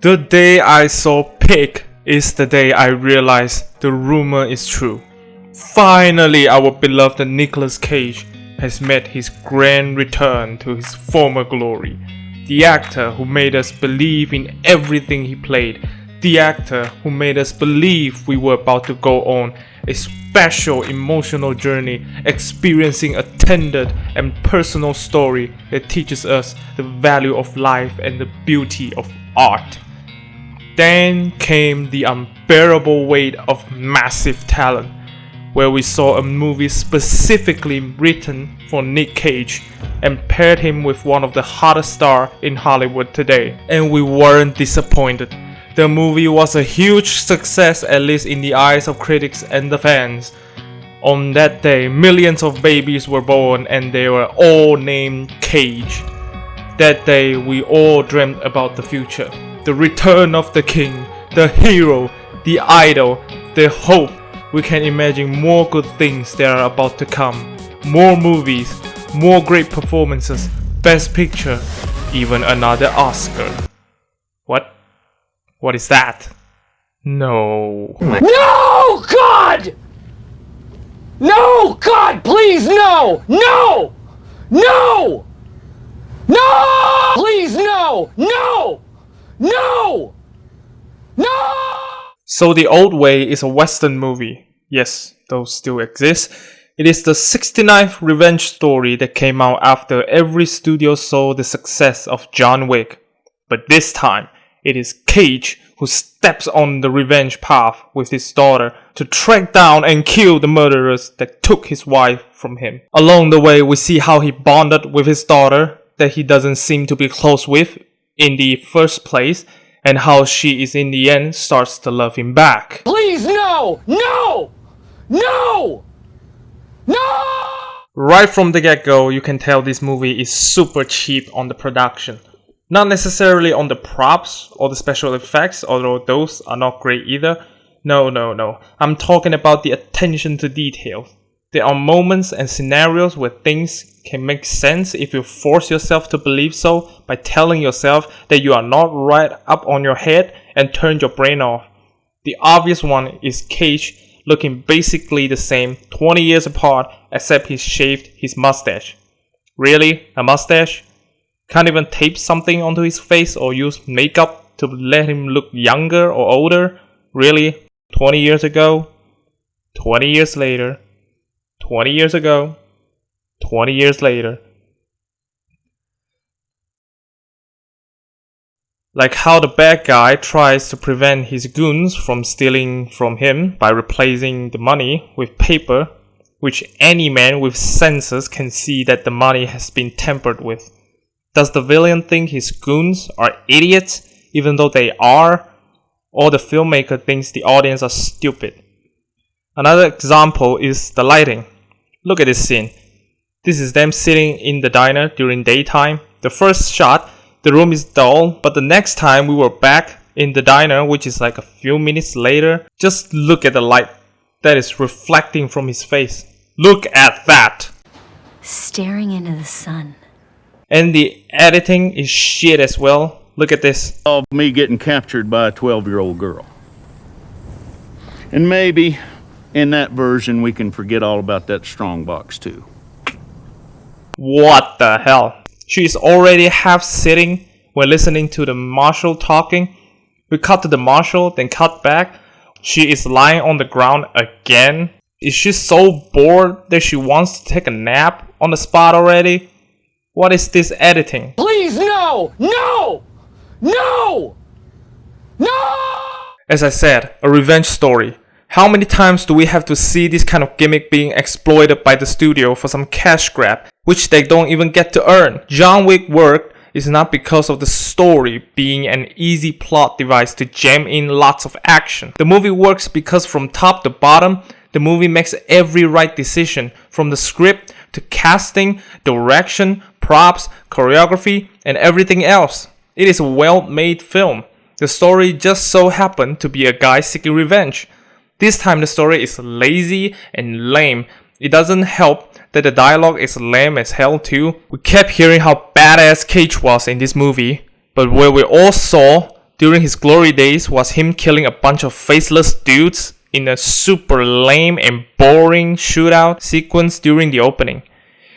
The day I saw Pig is the day I realized the rumor is true. Finally, our beloved Nicholas Cage has made his grand return to his former glory. The actor who made us believe in everything he played. The actor who made us believe we were about to go on a special emotional journey, experiencing a tender and personal story that teaches us the value of life and the beauty of art. Then came the unbearable weight of massive talent, where we saw a movie specifically written for Nic Cage and paired him with one of the hottest stars in Hollywood today. And we weren't disappointed. The movie was a huge success, at least in the eyes of critics and the fans. On that day, millions of babies were born and they were all named Cage. That day, we all dreamt about the future. The return of the king, the hero, the idol, the hope. We can imagine more good things that are about to come. More movies, more great performances, best picture, even another Oscar. What? What is that? No. No, God! No, God, please, no! No! No! No! Please, no! No! No! No! So The Old Way is a Western movie. Yes, those still exist. It is the 69th revenge story that came out after every studio saw the success of John Wick. But this time, it is Cage who steps on the revenge path with his daughter to track down and kill the murderers that took his wife from him. Along the way, we see how he bonded with his daughter that he doesn't seem to be close with in the first place, and how she is in the end starts to love him back. Please, no! No! No! No! Right from the get-go, you can tell this movie is super cheap on the production. Not necessarily on the props or the special effects, although those are not great either. No. I'm talking about the attention to detail. There are moments and scenarios where things can make sense if you force yourself to believe so by telling yourself that you are not right up on your head and turn your brain off. The obvious one is Cage looking basically the same 20 years apart except he shaved his mustache. Really? A mustache? Can't even tape something onto his face or use makeup to let him look younger or older? Really? 20 years ago? 20 years later? 20 years ago? 20 years later? Like how the bad guy tries to prevent his goons from stealing from him by replacing the money with paper, which any man with senses can see that the money has been tampered with. Does the villain think his goons are idiots, even though they are? Or the filmmaker thinks the audience are stupid? Another example is the lighting. Look at this scene. This is them sitting in the diner during daytime. The first shot, the room is dull, but the next time we were back in the diner, which is like a few minutes later, just look at the light that is reflecting from his face. Look at that! Staring into the sun. And the editing is shit as well. Look at this. Of me getting captured by a 12-year-old girl. And maybe in that version we can forget all about that strongbox too. What the hell? She is already half sitting when listening to the marshal talking. We cut to the marshal, then cut back. She is lying on the ground again. Is she so bored that she wants to take a nap on the spot already? What is this editing? Please, no! No! No! No! As I said, a revenge story. How many times do we have to see this kind of gimmick being exploited by the studio for some cash grab, which they don't even get to earn? John Wick worked is not because of the story being an easy plot device to jam in lots of action. The movie works because from top to bottom, the movie makes every right decision, from the script to casting, direction, props, choreography, and everything else. It is a well-made film. The story just so happened to be a guy seeking revenge. This time the story is lazy and lame. It doesn't help that the dialogue is lame as hell too. We kept hearing how badass Cage was in this movie, but where we all saw during his glory days was him killing a bunch of faceless dudes in a super lame and boring shootout sequence during the opening.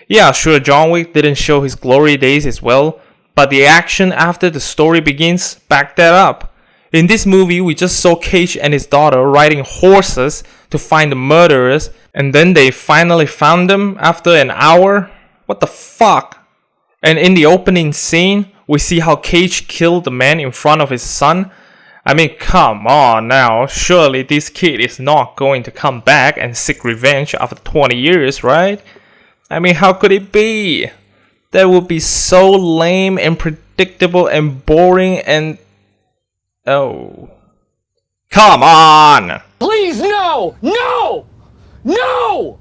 Yeah, sure, John Wick didn't show his glory days as well, but the action after the story begins backed that up. In this movie, we just saw Cage and his daughter riding horses to find the murderers, and then they finally found them after an hour? What the fuck? And in the opening scene, we see how Cage killed the man in front of his son. I mean, come on now, surely this kid is not going to come back and seek revenge after 20 years, right? I mean, how could it be? That would be so lame and predictable and boring and... Oh. Come on! Please, no! No! No!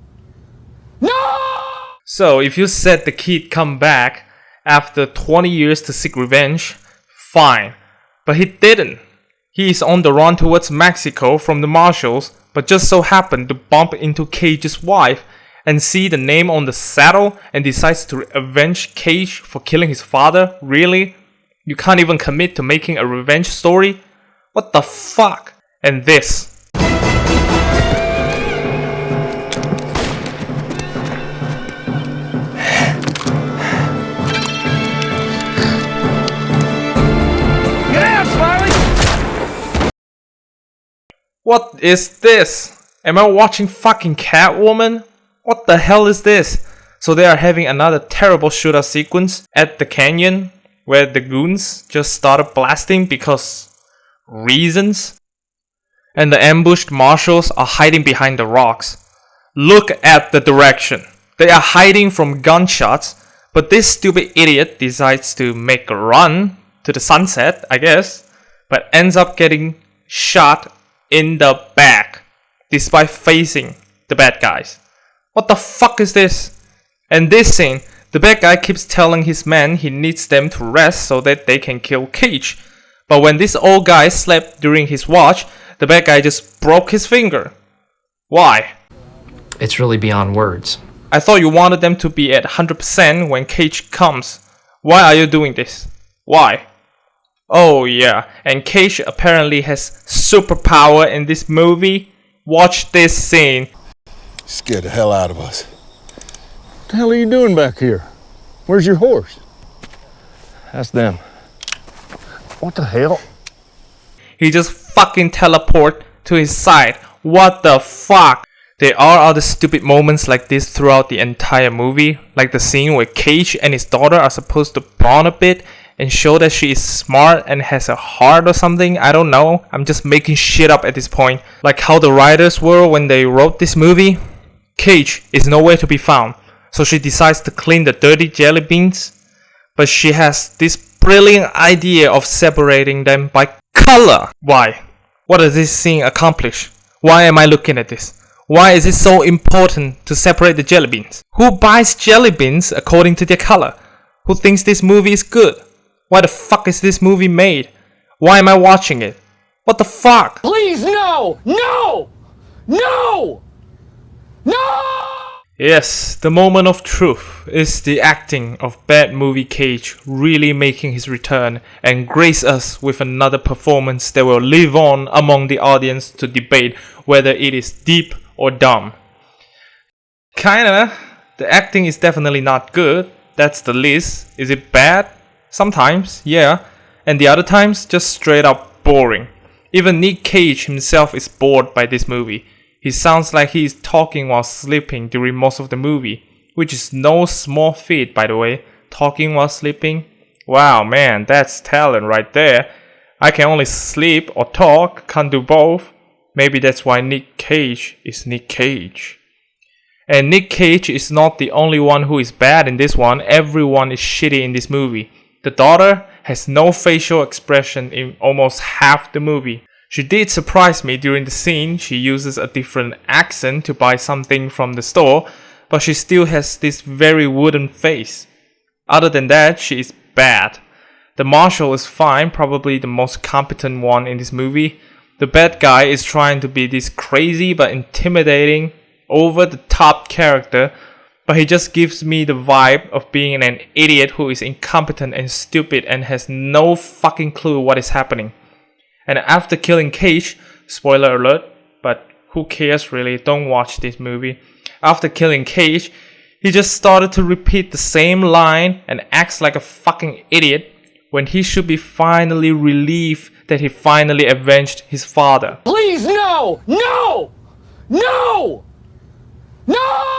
No! So, if you said the kid come back after 20 years to seek revenge, fine. But he didn't. He is on the run towards Mexico from the marshals, but just so happened to bump into Cage's wife and see the name on the saddle and decides to avenge Cage for killing his father? Really? You can't even commit to making a revenge story? What the fuck? And this. What is this? Am I watching fucking Catwoman? What the hell is this? So they are having another terrible shootout sequence at the canyon where the goons just started blasting because reasons? And the ambushed marshals are hiding behind the rocks. Look at the direction. They are hiding from gunshots, but this stupid idiot decides to make a run to the sunset, I guess, but ends up getting shot in the back despite facing the bad guys. What the fuck is this? And this scene, the bad guy keeps telling his men he needs them to rest so that they can kill Cage. But when this old guy slept during his watch, the bad guy just broke his finger. Why? It's really beyond words. I thought you wanted them to be at 100% when Cage comes. Why are you doing this? Why? Oh yeah, and Cage apparently has superpower in this movie. Watch this scene. Scared the hell out of us. What the hell are you doing back here? Where's your horse? That's them. What the hell? He just fucking teleport to his side. What the fuck? There are other stupid moments like this throughout the entire movie, like the scene where Cage and his daughter are supposed to bond a bit and show that she is smart and has a heart or something. I don't know. I'm just making shit up at this point. Like how the writers were when they wrote this movie. Cage is nowhere to be found, so she decides to clean the dirty jelly beans. But she has this brilliant idea of separating them by color. Why? What does this scene accomplish? Why am I looking at this? Why is it so important to separate the jelly beans? Who buys jelly beans according to their color? Who thinks this movie is good? Why the fuck is this movie made? Why am I watching it? What the fuck? Please, no! No! No! No! Yes, the moment of truth is the acting of bad movie Cage really making his return and grace us with another performance that will live on among the audience to debate whether it is deep or dumb. Kinda. The acting is definitely not good. That's the least. Is it bad? Sometimes, yeah. And the other times, just straight up boring. Even Nic Cage himself is bored by this movie. He sounds like he is talking while sleeping during most of the movie, which is no small feat, by the way. Talking while sleeping? Wow, man, that's talent right there. I can only sleep or talk, can't do both. Maybe that's why Nic Cage is Nic Cage. And Nic Cage is not the only one who is bad in this one. Everyone is shitty in this movie. The daughter has no facial expression in almost half the movie. She did surprise me during the scene. She uses a different accent to buy something from the store, but she still has this very wooden face. Other than that, she is bad. The marshal is fine, probably the most competent one in this movie. The bad guy is trying to be this crazy but intimidating, over-the-top character, but he just gives me the vibe of being an idiot who is incompetent and stupid and has no fucking clue what is happening. And after killing Cage, spoiler alert, but who cares really, don't watch this movie. After killing Cage, he just started to repeat the same line and acts like a fucking idiot when he should be finally relieved that he finally avenged his father. Please, no! No! No! No!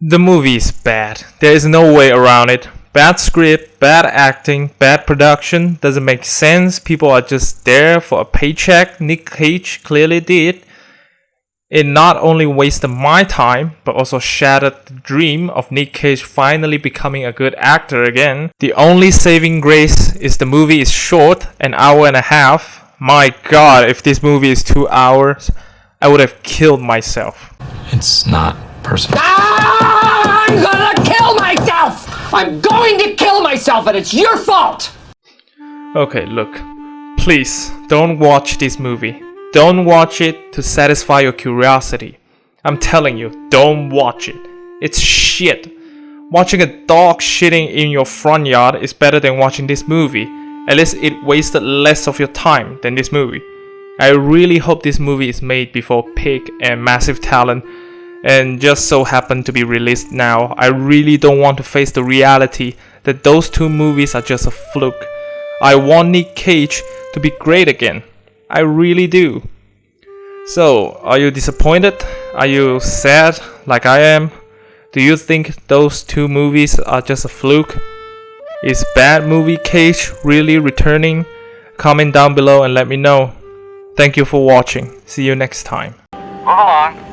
The movie is bad. There is no way around it. Bad script, bad acting, bad production, doesn't make sense. People are just there for a paycheck. Nic Cage clearly did. It not only wasted my time, but also shattered the dream of Nic Cage finally becoming a good actor again. The only saving grace is the movie is short, an hour and a half. My god, if this movie is 2 hours, I would have killed myself. It's not personal. I'm gonna kill myself! I'm going to kill myself, and it's your fault! Okay, look. Please, don't watch this movie. Don't watch it to satisfy your curiosity. I'm telling you, don't watch it. It's shit. Watching a dog shitting in your front yard is better than watching this movie. At least it wasted less of your time than this movie. I really hope this movie is made before Pig and Massive Talent and just so happened to be released now. I really don't want to face the reality that those two movies are just a fluke. I want Nic Cage to be great again. I really do. So, are you disappointed? Are you sad like I am? Do you think those two movies are just a fluke? Is Bad Movie Cage really returning? Comment down below and let me know. Thank you for watching. See you next time. Move along.